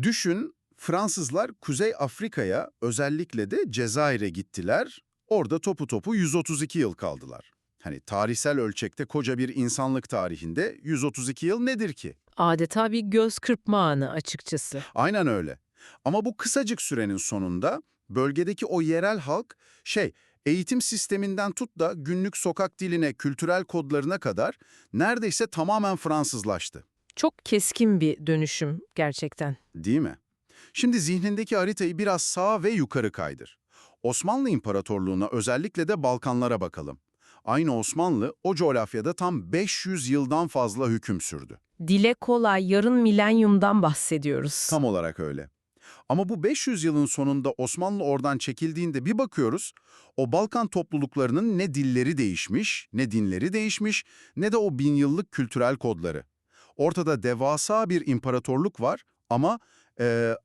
Düşün, Fransızlar Kuzey Afrika'ya, özellikle de Cezayir'e gittiler. Orada topu topu 132 yıl kaldılar. Hani tarihsel ölçekte koca bir insanlık tarihinde 132 yıl nedir ki? Adeta bir göz kırpma anı açıkçası. Aynen öyle. Ama bu kısacık sürenin sonunda bölgedeki o yerel halk eğitim sisteminden tut da günlük sokak diline, kültürel kodlarına kadar neredeyse tamamen Fransızlaştı. Çok keskin bir dönüşüm gerçekten. Değil mi? Şimdi zihnindeki haritayı biraz sağa ve yukarı kaydır. Osmanlı İmparatorluğu'na, özellikle de Balkanlara bakalım. Aynı Osmanlı o coğrafyada tam 500 yıldan fazla hüküm sürdü. Dile kolay, yarın milenyumdan bahsediyoruz. Tam olarak öyle. Ama bu 500 yılın sonunda Osmanlı oradan çekildiğinde bir bakıyoruz, o Balkan topluluklarının ne dilleri değişmiş, ne dinleri değişmiş, ne de o bin yıllık kültürel kodları. Ortada devasa bir imparatorluk var ama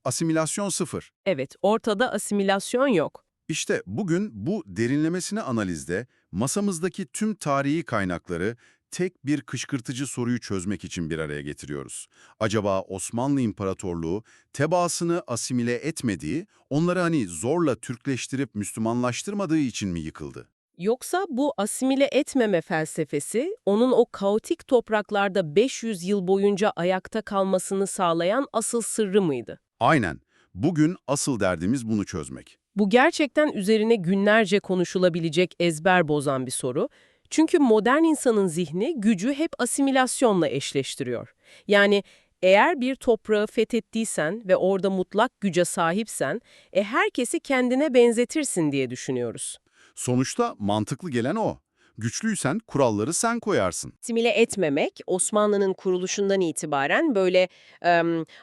asimilasyon sıfır. Evet, ortada asimilasyon yok. İşte bugün bu derinlemesine analizde masamızdaki tüm tarihi kaynakları tek bir kışkırtıcı soruyu çözmek için bir araya getiriyoruz. Acaba Osmanlı İmparatorluğu tebaasını asimile etmediği, onları zorla Türkleştirip Müslümanlaştırmadığı için mi yıkıldı? Yoksa bu asimile etmeme felsefesi, onun o kaotik topraklarda 500 yıl boyunca ayakta kalmasını sağlayan asıl sırrı mıydı? Aynen. Bugün asıl derdimiz bunu çözmek. Bu gerçekten üzerine günlerce konuşulabilecek ezber bozan bir soru. Çünkü modern insanın zihni gücü hep asimilasyonla eşleştiriyor. Yani eğer bir toprağı fethettiysen ve orada mutlak güce sahipsen, herkesi kendine benzetirsin diye düşünüyoruz. Sonuçta mantıklı gelen o. Güçlüysen kuralları sen koyarsın. Asimile etmemek, Osmanlı'nın kuruluşundan itibaren böyle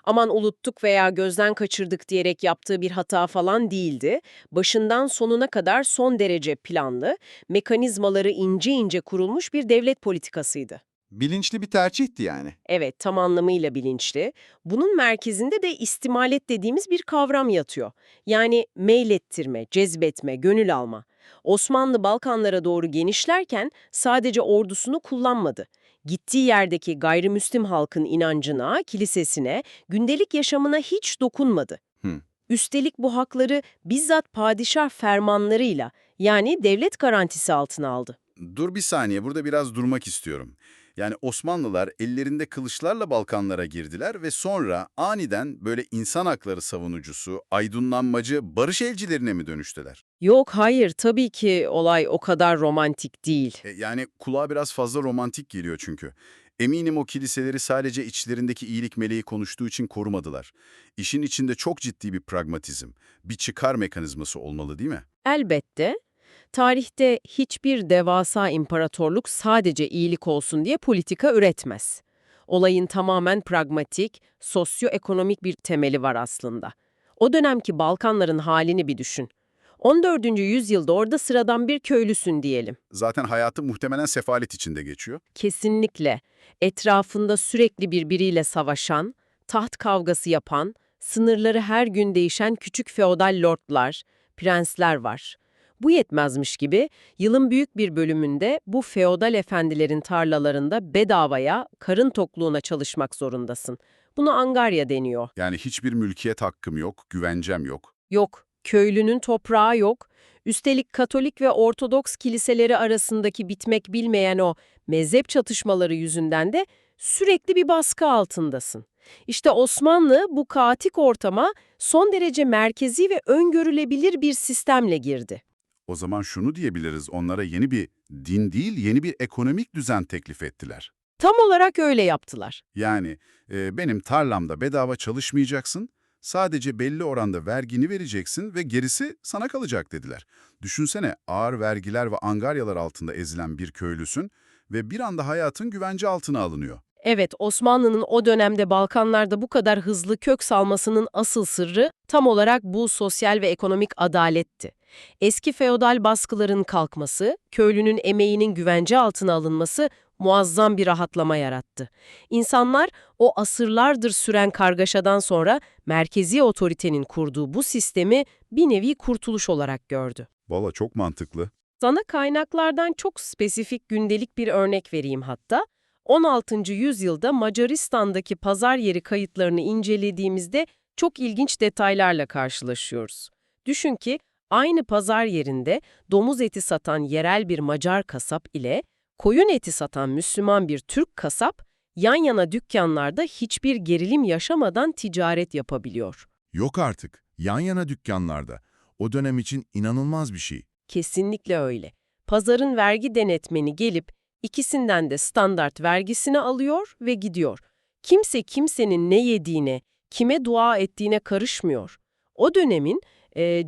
aman unuttuk veya gözden kaçırdık diyerek yaptığı bir hata falan değildi. Başından sonuna kadar son derece planlı, mekanizmaları ince ince kurulmuş bir devlet politikasıydı. Bilinçli bir tercihti yani. Evet, tam anlamıyla bilinçli. Bunun merkezinde de istimalet dediğimiz bir kavram yatıyor. Yani meylettirme, cezbetme, gönül alma. Osmanlı Balkanlara doğru genişlerken sadece ordusunu kullanmadı. Gittiği yerdeki gayrimüslim halkın inancına, kilisesine, gündelik yaşamına hiç dokunmadı. Hı. Üstelik bu hakları bizzat padişah fermanlarıyla, yani devlet garantisi altına aldı. Dur bir saniye, burada biraz durmak istiyorum. Yani Osmanlılar ellerinde kılıçlarla Balkanlara girdiler ve sonra aniden böyle insan hakları savunucusu, aydınlanmacı, barış elçilerine mi dönüştüler? Yok, hayır, tabii ki olay o kadar romantik değil. Yani kulağa biraz fazla romantik geliyor çünkü. Eminim o kiliseleri sadece içlerindeki iyilik meleği konuştuğu için korumadılar. İşin içinde çok ciddi bir pragmatizm, bir çıkar mekanizması olmalı değil mi? Elbette, tarihte hiçbir devasa imparatorluk sadece iyilik olsun diye politika üretmez. Olayın tamamen pragmatik, sosyoekonomik bir temeli var aslında. O dönemki Balkanların halini bir düşün. 14. yüzyılda orada sıradan bir köylüsün diyelim. Zaten hayatı muhtemelen sefalet içinde geçiyor. Kesinlikle etrafında sürekli birbiriyle savaşan, taht kavgası yapan, sınırları her gün değişen küçük feodal lordlar, prensler var. Bu yetmezmiş gibi yılın büyük bir bölümünde bu feodal efendilerin tarlalarında bedavaya, karın tokluğuna çalışmak zorundasın. Buna angarya deniyor. Yani hiçbir mülkiyet hakkım yok, güvencem yok. Yok, köylünün toprağı yok. Üstelik Katolik ve Ortodoks kiliseleri arasındaki bitmek bilmeyen o mezhep çatışmaları yüzünden de sürekli bir baskı altındasın. İşte Osmanlı bu kaotik ortama son derece merkezi ve öngörülebilir bir sistemle girdi. O zaman şunu diyebiliriz, onlara yeni bir din değil, yeni bir ekonomik düzen teklif ettiler. Tam olarak öyle yaptılar. Yani benim tarlamda bedava çalışmayacaksın, sadece belli oranda vergini vereceksin ve gerisi sana kalacak dediler. Düşünsene, ağır vergiler ve angaryalar altında ezilen bir köylüsün ve bir anda hayatın güvence altına alınıyor. Evet, Osmanlı'nın o dönemde Balkanlarda bu kadar hızlı kök salmasının asıl sırrı tam olarak bu sosyal ve ekonomik adaletti. Eski feodal baskıların kalkması, köylünün emeğinin güvence altına alınması muazzam bir rahatlama yarattı. İnsanlar o asırlardır süren kargaşadan sonra merkezi otoritenin kurduğu bu sistemi bir nevi kurtuluş olarak gördü. Valla çok mantıklı. Sana kaynaklardan çok spesifik gündelik bir örnek vereyim hatta. 16. yüzyılda Macaristan'daki pazar yeri kayıtlarını incelediğimizde çok ilginç detaylarla karşılaşıyoruz. Düşün ki aynı pazar yerinde domuz eti satan yerel bir Macar kasap ile koyun eti satan Müslüman bir Türk kasap yan yana dükkanlarda hiçbir gerilim yaşamadan ticaret yapabiliyor. Yok artık. Yan yana dükkanlarda. O dönem için inanılmaz bir şey. Kesinlikle öyle. Pazarın vergi denetmeni gelip ikisinden de standart vergisini alıyor ve gidiyor. Kimse kimsenin ne yediğine, kime dua ettiğine karışmıyor. O dönemin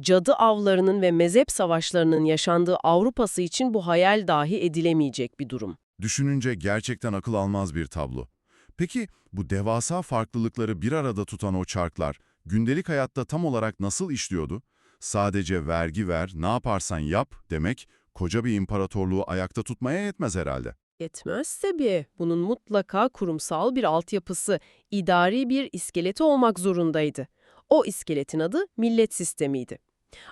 cadı avlarının ve mezhep savaşlarının yaşandığı Avrupa'sı için bu hayal dahi edilemeyecek bir durum. Düşününce gerçekten akıl almaz bir tablo. Peki bu devasa farklılıkları bir arada tutan o çarklar gündelik hayatta tam olarak nasıl işliyordu? Sadece vergi ver, ne yaparsan yap demek koca bir imparatorluğu ayakta tutmaya yetmez herhalde. Yetmez tabii. Bunun mutlaka kurumsal bir altyapısı, idari bir iskeleti olmak zorundaydı. O iskeletin adı millet sistemiydi.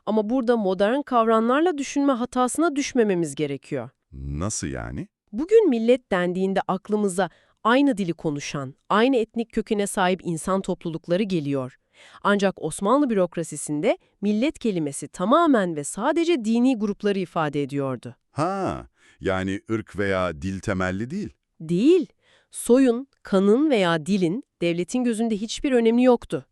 Ama burada modern kavramlarla düşünme hatasına düşmememiz gerekiyor. Nasıl yani? Bugün millet dendiğinde aklımıza aynı dili konuşan, aynı etnik kökene sahip insan toplulukları geliyor. Ancak Osmanlı bürokrasisinde millet kelimesi tamamen ve sadece dini grupları ifade ediyordu. Ha, yani ırk veya dil temelli değil. Değil, soyun, kanın veya dilin devletin gözünde hiçbir önemi yoktu.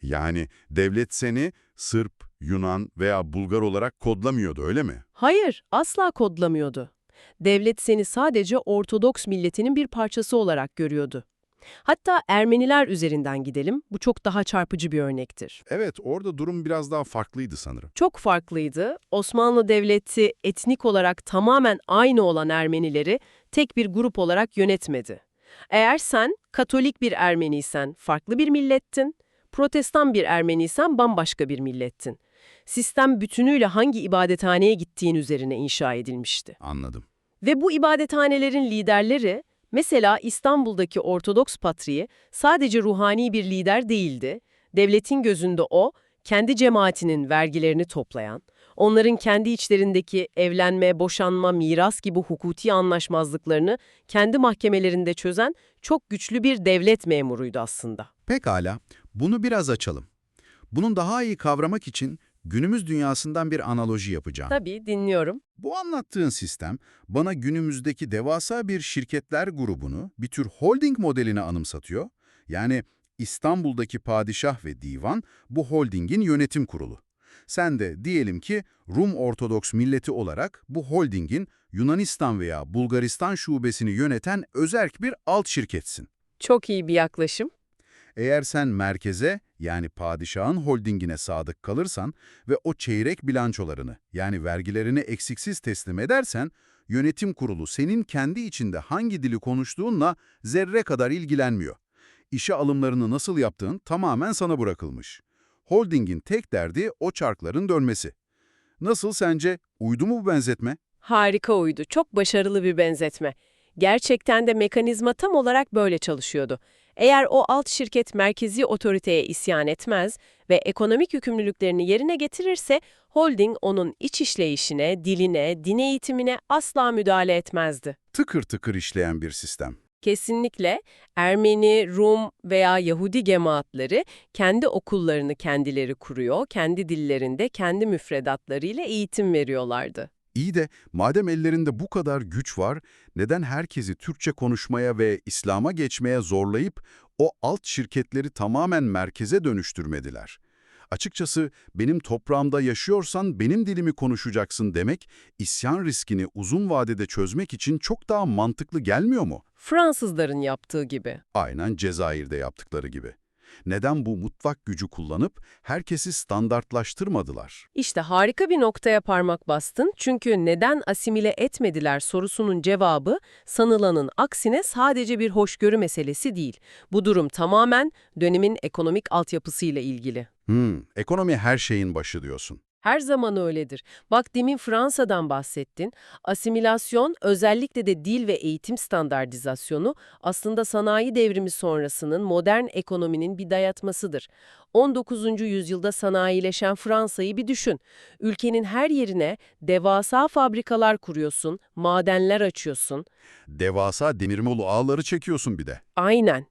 Yani devlet seni Sırp, Yunan veya Bulgar olarak kodlamıyordu, öyle mi? Hayır, asla kodlamıyordu. Devlet seni sadece Ortodoks milletinin bir parçası olarak görüyordu. Hatta Ermeniler üzerinden gidelim, bu çok daha çarpıcı bir örnektir. Evet, orada durum biraz daha farklıydı sanırım. Çok farklıydı. Osmanlı Devleti etnik olarak tamamen aynı olan Ermenileri tek bir grup olarak yönetmedi. Eğer sen Katolik bir Ermeniysen farklı bir millettin, Protestan bir Ermeniysen bambaşka bir millettin. Sistem bütünüyle hangi ibadethaneye gittiğin üzerine inşa edilmişti. Anladım. Ve bu ibadethanelerin liderleri, mesela İstanbul'daki Ortodoks Patriği sadece ruhani bir lider değildi. Devletin gözünde o, kendi cemaatinin vergilerini toplayan, onların kendi içlerindeki evlenme, boşanma, miras gibi hukuki anlaşmazlıklarını kendi mahkemelerinde çözen çok güçlü bir devlet memuruydu aslında. Pekala, bunu biraz açalım. Bunu daha iyi kavramak için günümüz dünyasından bir analoji yapacağım. Tabii, dinliyorum. Bu anlattığın sistem bana günümüzdeki devasa bir şirketler grubunu, bir tür holding modelini anımsatıyor. Yani İstanbul'daki padişah ve divan bu holdingin yönetim kurulu. Sen de diyelim ki Rum Ortodoks milleti olarak bu holdingin Yunanistan veya Bulgaristan şubesini yöneten özerk bir alt şirketsin. Çok iyi bir yaklaşım. Eğer sen merkeze, yani padişahın holdingine sadık kalırsan ve o çeyrek bilançolarını, yani vergilerini eksiksiz teslim edersen, yönetim kurulu senin kendi içinde hangi dili konuştuğunla zerre kadar ilgilenmiyor. İşe alımlarını nasıl yaptığın tamamen sana bırakılmış. Holdingin tek derdi o çarkların dönmesi. Nasıl sence? Uydu mu bu benzetme? Harika uydu. Çok başarılı bir benzetme. Gerçekten de mekanizma tam olarak böyle çalışıyordu. Eğer o alt şirket merkezi otoriteye isyan etmez ve ekonomik yükümlülüklerini yerine getirirse, holding onun iç işleyişine, diline, din eğitimine asla müdahale etmezdi. Tıkır tıkır işleyen bir sistem. Kesinlikle Ermeni, Rum veya Yahudi cemaatleri kendi okullarını kendileri kuruyor, kendi dillerinde, kendi müfredatlarıyla eğitim veriyorlardı. İyi de madem ellerinde bu kadar güç var, neden herkesi Türkçe konuşmaya ve İslam'a geçmeye zorlayıp o alt şirketleri tamamen merkeze dönüştürmediler? Açıkçası benim toprağımda yaşıyorsan benim dilimi konuşacaksın demek, isyan riskini uzun vadede çözmek için çok daha mantıklı gelmiyor mu? Fransızların yaptığı gibi. Aynen Cezayir'de yaptıkları gibi. Neden bu mutfak gücü kullanıp herkesi standartlaştırmadılar? İşte harika bir noktaya parmak bastın, çünkü neden asimile etmediler sorusunun cevabı sanılanın aksine sadece bir hoşgörü meselesi değil. Bu durum tamamen dönemin ekonomik altyapısıyla ilgili. Ekonomi her şeyin başı diyorsun. Her zaman öyledir. Bak, demin Fransa'dan bahsettin. Asimilasyon, özellikle de dil ve eğitim standartizasyonu aslında sanayi devrimi sonrasının modern ekonominin bir dayatmasıdır. 19. yüzyılda sanayileşen Fransa'yı bir düşün. Ülkenin her yerine devasa fabrikalar kuruyorsun, madenler açıyorsun. Devasa demirmolu ağları çekiyorsun bir de. Aynen.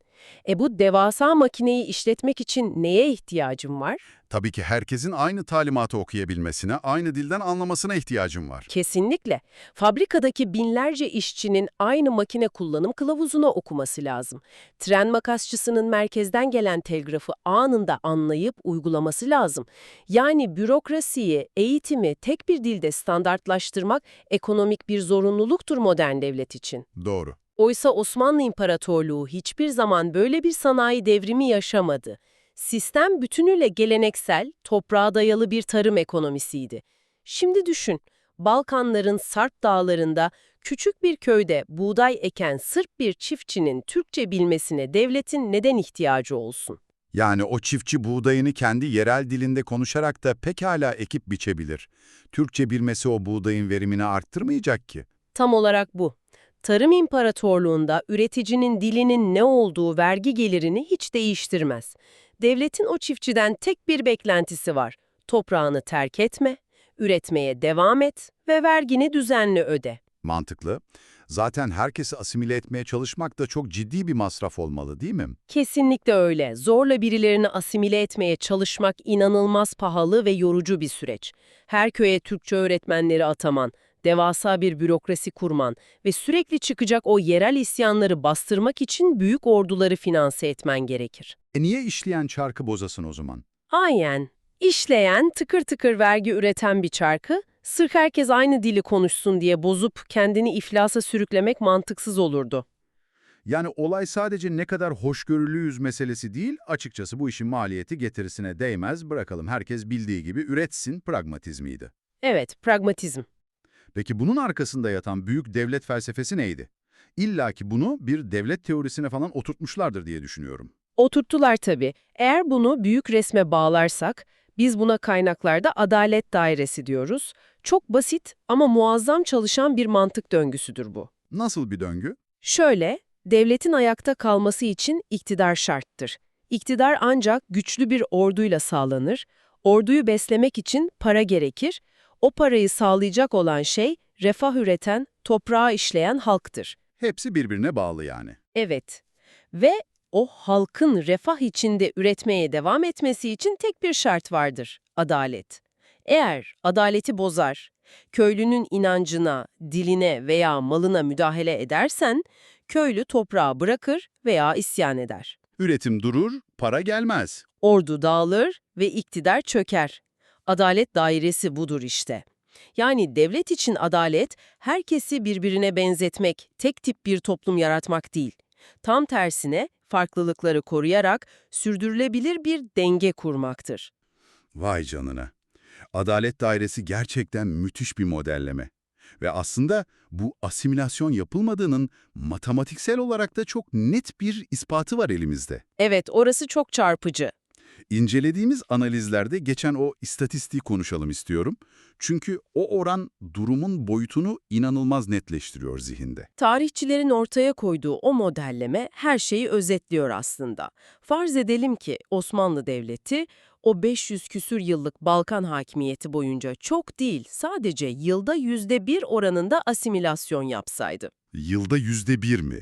Bu devasa makineyi işletmek için neye ihtiyacım var? Tabii ki herkesin aynı talimatı okuyabilmesine, aynı dilden anlamasına ihtiyacım var. Kesinlikle. Fabrikadaki binlerce işçinin aynı makine kullanım kılavuzunu okuması lazım. Tren makasçısının merkezden gelen telgrafı anında anlayıp uygulaması lazım. Yani bürokrasiyi, eğitimi tek bir dilde standartlaştırmak ekonomik bir zorunluluktur modern devlet için. Doğru. Oysa Osmanlı İmparatorluğu hiçbir zaman böyle bir sanayi devrimi yaşamadı. Sistem bütünüyle geleneksel, toprağa dayalı bir tarım ekonomisiydi. Şimdi düşün, Balkanların Sarp dağlarında küçük bir köyde buğday eken Sırp bir çiftçinin Türkçe bilmesine devletin neden ihtiyacı olsun? Yani o çiftçi buğdayını kendi yerel dilinde konuşarak da pekala ekip biçebilir. Türkçe bilmesi o buğdayın verimini arttırmayacak ki. Tam olarak bu. Tarım İmparatorluğunda üreticinin dilinin ne olduğu vergi gelirini hiç değiştirmez. Devletin o çiftçiden tek bir beklentisi var. Toprağını terk etme, üretmeye devam et ve vergini düzenli öde. Mantıklı. Zaten herkesi asimile etmeye çalışmak da çok ciddi bir masraf olmalı, değil mi? Kesinlikle öyle. Zorla birilerini asimile etmeye çalışmak inanılmaz pahalı ve yorucu bir süreç. Her köye Türkçe öğretmenleri ataman, devasa bir bürokrasi kurman ve sürekli çıkacak o yerel isyanları bastırmak için büyük orduları finanse etmen gerekir. Niye işleyen çarkı bozasın o zaman? Aynen. İşleyen, tıkır tıkır vergi üreten bir çarkı, sırf herkes aynı dili konuşsun diye bozup kendini iflasa sürüklemek mantıksız olurdu. Yani olay sadece ne kadar hoşgörülüyüz meselesi değil, açıkçası bu işin maliyeti getirisine değmez, bırakalım herkes bildiği gibi üretsin pragmatizmiydi. Evet, pragmatizm. Peki bunun arkasında yatan büyük devlet felsefesi neydi? İlla ki bunu bir devlet teorisine falan oturtmuşlardır diye düşünüyorum. Oturttular tabii. Eğer bunu büyük resme bağlarsak, biz buna kaynaklarda adalet dairesi diyoruz. Çok basit ama muazzam çalışan bir mantık döngüsüdür bu. Nasıl bir döngü? Şöyle, devletin ayakta kalması için iktidar şarttır. İktidar ancak güçlü bir orduyla sağlanır. Orduyu beslemek için para gerekir. O parayı sağlayacak olan şey refah üreten, toprağı işleyen halktır. Hepsi birbirine bağlı yani. Evet. Ve o halkın refah içinde üretmeye devam etmesi için tek bir şart vardır: adalet. Eğer adaleti bozar, köylünün inancına, diline veya malına müdahale edersen, köylü toprağı bırakır veya isyan eder. Üretim durur, para gelmez. Ordu dağılır ve iktidar çöker. Adalet dairesi budur işte. Yani devlet için adalet, herkesi birbirine benzetmek, tek tip bir toplum yaratmak değil. Tam tersine farklılıkları koruyarak sürdürülebilir bir denge kurmaktır. Vay canına. Adalet dairesi gerçekten müthiş bir modelleme. Ve aslında bu asimilasyon yapılmadığının matematiksel olarak da çok net bir ispatı var elimizde. Evet, orası çok çarpıcı. İncelediğimiz analizlerde geçen o istatistiği konuşalım istiyorum. Çünkü o oran durumun boyutunu inanılmaz netleştiriyor zihinde. Tarihçilerin ortaya koyduğu o modelleme her şeyi özetliyor aslında. Farz edelim ki Osmanlı Devleti o 500 küsür yıllık Balkan hakimiyeti boyunca çok değil, sadece yılda %1 oranında asimilasyon yapsaydı. Yılda %1 mi?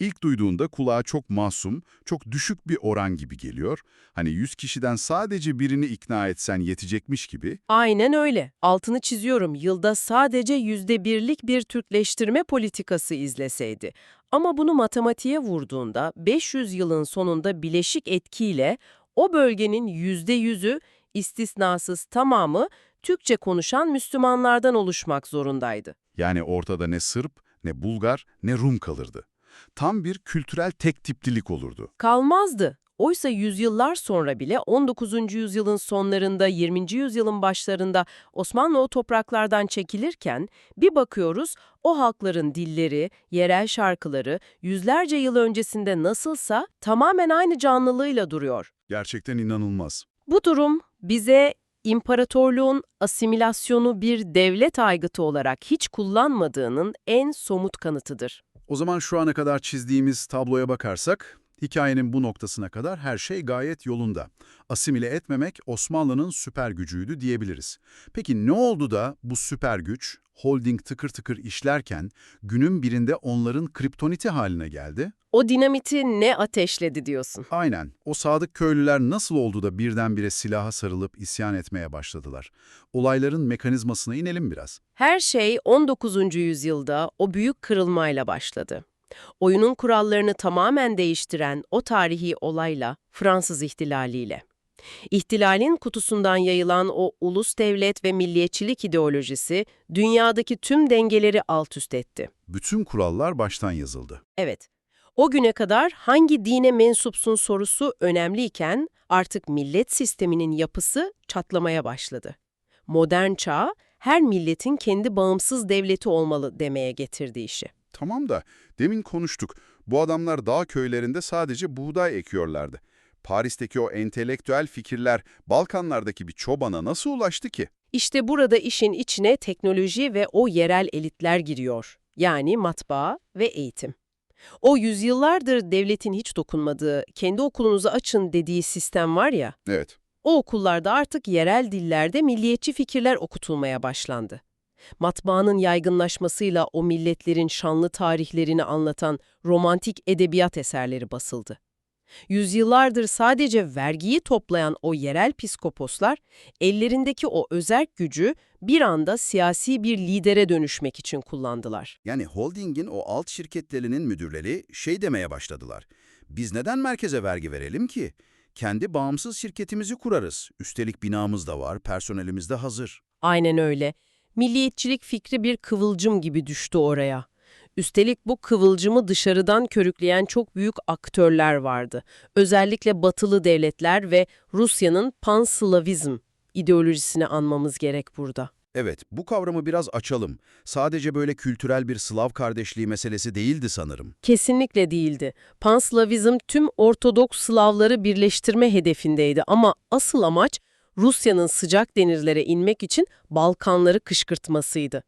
İlk duyduğunda kulağa çok masum, çok düşük bir oran gibi geliyor. Hani 100 kişiden sadece birini ikna etsen yetecekmiş gibi. Aynen öyle. Altını çiziyorum, yılda sadece %1'lik bir Türkleştirme politikası izleseydi. Ama bunu matematiğe vurduğunda 500 yılın sonunda bileşik etkiyle o bölgenin %100'ü, istisnasız tamamı Türkçe konuşan Müslümanlardan oluşmak zorundaydı. Yani ortada ne Sırp, ne Bulgar, ne Rum kalırdı. Tam bir kültürel tek tiplilik olurdu. Kalmazdı. Oysa yüzyıllar sonra bile 19. yüzyılın sonlarında, 20. yüzyılın başlarında Osmanlı o topraklardan çekilirken bir bakıyoruz o halkların dilleri, yerel şarkıları yüzlerce yıl öncesinde nasılsa tamamen aynı canlılığıyla duruyor. Gerçekten inanılmaz. Bu durum bize imparatorluğun asimilasyonu bir devlet aygıtı olarak hiç kullanmadığının en somut kanıtıdır. O zaman şu ana kadar çizdiğimiz tabloya bakarsak, Hikayenin bu noktasına kadar her şey gayet yolunda. Asimile etmemek Osmanlı'nın süper gücüydü diyebiliriz. Peki ne oldu da bu süper güç, holding tıkır tıkır işlerken günün birinde onların kriptoniti haline geldi? O dinamiti ne ateşledi diyorsun? Aynen. O sadık köylüler nasıl oldu da birdenbire silaha sarılıp isyan etmeye başladılar? Olayların mekanizmasına inelim biraz. Her şey 19. yüzyılda o büyük kırılmayla başladı. Oyunun kurallarını tamamen değiştiren o tarihi olayla, Fransız ihtilaliyle. İhtilalin kutusundan yayılan o ulus devlet ve milliyetçilik ideolojisi dünyadaki tüm dengeleri alt üst etti. Bütün kurallar baştan yazıldı. Evet, o güne kadar hangi dine mensupsun sorusu önemliyken artık millet sisteminin yapısı çatlamaya başladı. Modern çağ, her milletin kendi bağımsız devleti olmalı demeye getirdi işi. Tamam da demin konuştuk. Bu adamlar dağ köylerinde sadece buğday ekiyorlardı. Paris'teki o entelektüel fikirler Balkanlardaki bir çobana nasıl ulaştı ki? İşte burada işin içine teknoloji ve o yerel elitler giriyor. Yani matbaa ve eğitim. O yüzyıllardır devletin hiç dokunmadığı, kendi okulunuzu açın dediği sistem var ya, Evet. o okullarda artık yerel dillerde milliyetçi fikirler okutulmaya başlandı. Matbaanın yaygınlaşmasıyla o milletlerin şanlı tarihlerini anlatan romantik edebiyat eserleri basıldı. Yüzyıllardır sadece vergiyi toplayan o yerel piskoposlar, ellerindeki o özerk gücü bir anda siyasi bir lidere dönüşmek için kullandılar. Yani holdingin o alt şirketlerinin müdürleri şey demeye başladılar. Biz neden merkeze vergi verelim ki? Kendi bağımsız şirketimizi kurarız. Üstelik binamız da var, personelimiz de hazır. Aynen öyle. Milliyetçilik fikri bir kıvılcım gibi düştü oraya. Üstelik bu kıvılcımı dışarıdan körükleyen çok büyük aktörler vardı. Özellikle batılı devletler ve Rusya'nın panslavizm ideolojisini anmamız gerek burada. Evet, bu kavramı biraz açalım. Sadece böyle kültürel bir Slav kardeşliği meselesi değildi sanırım. Kesinlikle değildi. Panslavizm tüm Ortodoks Slavları birleştirme hedefindeydi ama asıl amaç Rusya'nın sıcak denizlere inmek için Balkanları kışkırtmasıydı.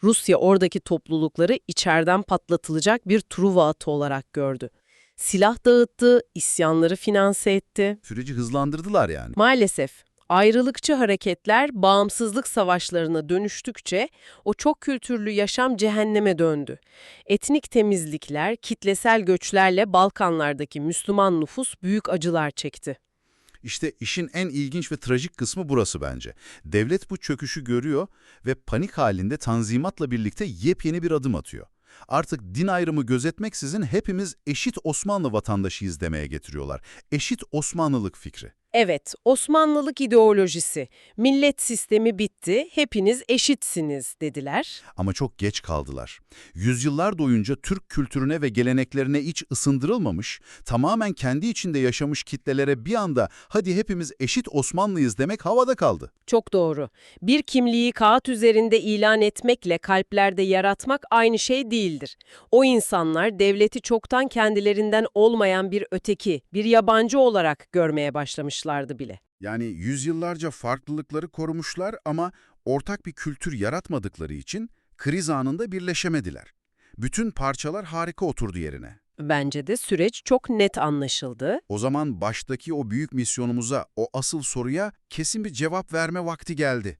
Rusya oradaki toplulukları içeriden patlatılacak bir Truva atı olarak gördü. Silah dağıttı, isyanları finanse etti. Süreci hızlandırdılar yani. Maalesef ayrılıkçı hareketler bağımsızlık savaşlarına dönüştükçe o çok kültürlü yaşam cehenneme döndü. Etnik temizlikler, kitlesel göçlerle Balkanlardaki Müslüman nüfus büyük acılar çekti. İşte işin en ilginç ve trajik kısmı burası bence. Devlet bu çöküşü görüyor ve panik halinde Tanzimat'la birlikte yepyeni bir adım atıyor. Artık din ayrımı gözetmeksizin hepimiz eşit Osmanlı vatandaşıyız demeye getiriyorlar. Eşit Osmanlılık fikri. Evet, Osmanlılık ideolojisi, millet sistemi bitti, hepiniz eşitsiniz dediler. Ama çok geç kaldılar. Yüzyıllar boyunca Türk kültürüne ve geleneklerine hiç ısındırılmamış, tamamen kendi içinde yaşamış kitlelere bir anda hadi hepimiz eşit Osmanlıyız demek havada kaldı. Çok doğru. Bir kimliği kağıt üzerinde ilan etmekle kalplerde yaratmak aynı şey değildir. O insanlar devleti çoktan kendilerinden olmayan bir öteki, bir yabancı olarak görmeye başlamışlardı bile. Yani yüzyıllarca farklılıkları korumuşlar ama ortak bir kültür yaratmadıkları için kriz anında birleşemediler. Bütün parçalar harika oturdu yerine. Bence de süreç çok net anlaşıldı. O zaman baştaki o büyük misyonumuza, o asıl soruya kesin bir cevap verme vakti geldi.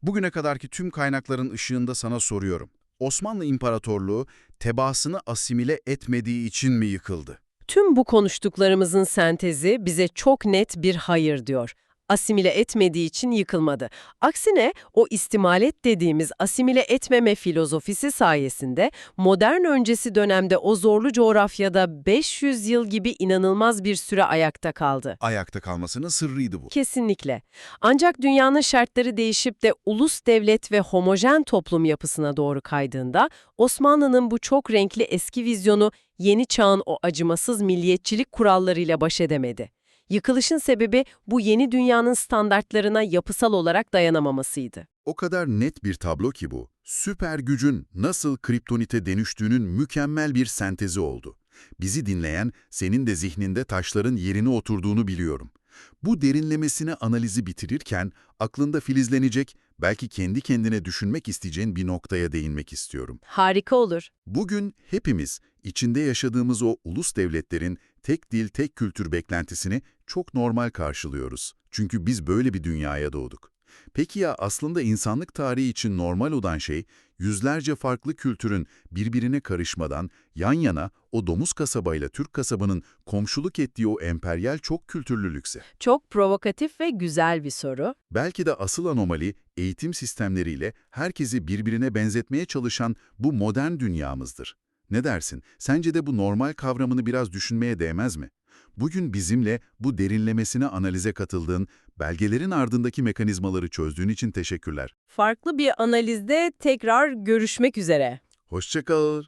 Bugüne kadarki tüm kaynakların ışığında sana soruyorum. Osmanlı İmparatorluğu tebaasını asimile etmediği için mi yıkıldı? Tüm bu konuştuklarımızın sentezi bize çok net bir hayır diyor. Asimile etmediği için yıkılmadı. Aksine o istimalet dediğimiz asimile etmeme filozofisi sayesinde modern öncesi dönemde o zorlu coğrafyada 500 yıl gibi inanılmaz bir süre ayakta kaldı. Ayakta kalmasının sırrıydı bu. Kesinlikle. Ancak dünyanın şartları değişip de ulus devlet ve homojen toplum yapısına doğru kaydığında Osmanlı'nın bu çok renkli eski vizyonu yeni çağın o acımasız milliyetçilik kurallarıyla baş edemedi. Yıkılışın sebebi bu yeni dünyanın standartlarına yapısal olarak dayanamamasıydı. O kadar net bir tablo ki bu. Süper gücün nasıl kriptonite dönüştüğünün mükemmel bir sentezi oldu. Bizi dinleyen, senin de zihninde taşların yerine oturduğunu biliyorum. Bu derinlemesine analizi bitirirken aklında filizlenecek, belki kendi kendine düşünmek isteyeceğin bir noktaya değinmek istiyorum. Harika olur. Bugün hepimiz içinde yaşadığımız o ulus devletlerin tek dil, tek kültür beklentisini çok normal karşılıyoruz. Çünkü biz böyle bir dünyaya doğduk. Peki ya aslında insanlık tarihi için normal olan şey, yüzlerce farklı kültürün birbirine karışmadan yan yana o domuz kasabayla Türk kasabının komşuluk ettiği o emperyal çok kültürlü lükse. Çok provokatif ve güzel bir soru. Belki de asıl anomali eğitim sistemleriyle herkesi birbirine benzetmeye çalışan bu modern dünyamızdır. Ne dersin? Sence de bu normal kavramını biraz düşünmeye değmez mi? Bugün bizimle bu derinlemesine analize katıldığın, belgelerin ardındaki mekanizmaları çözdüğün için teşekkürler. Farklı bir analizde tekrar görüşmek üzere. Hoşça kal.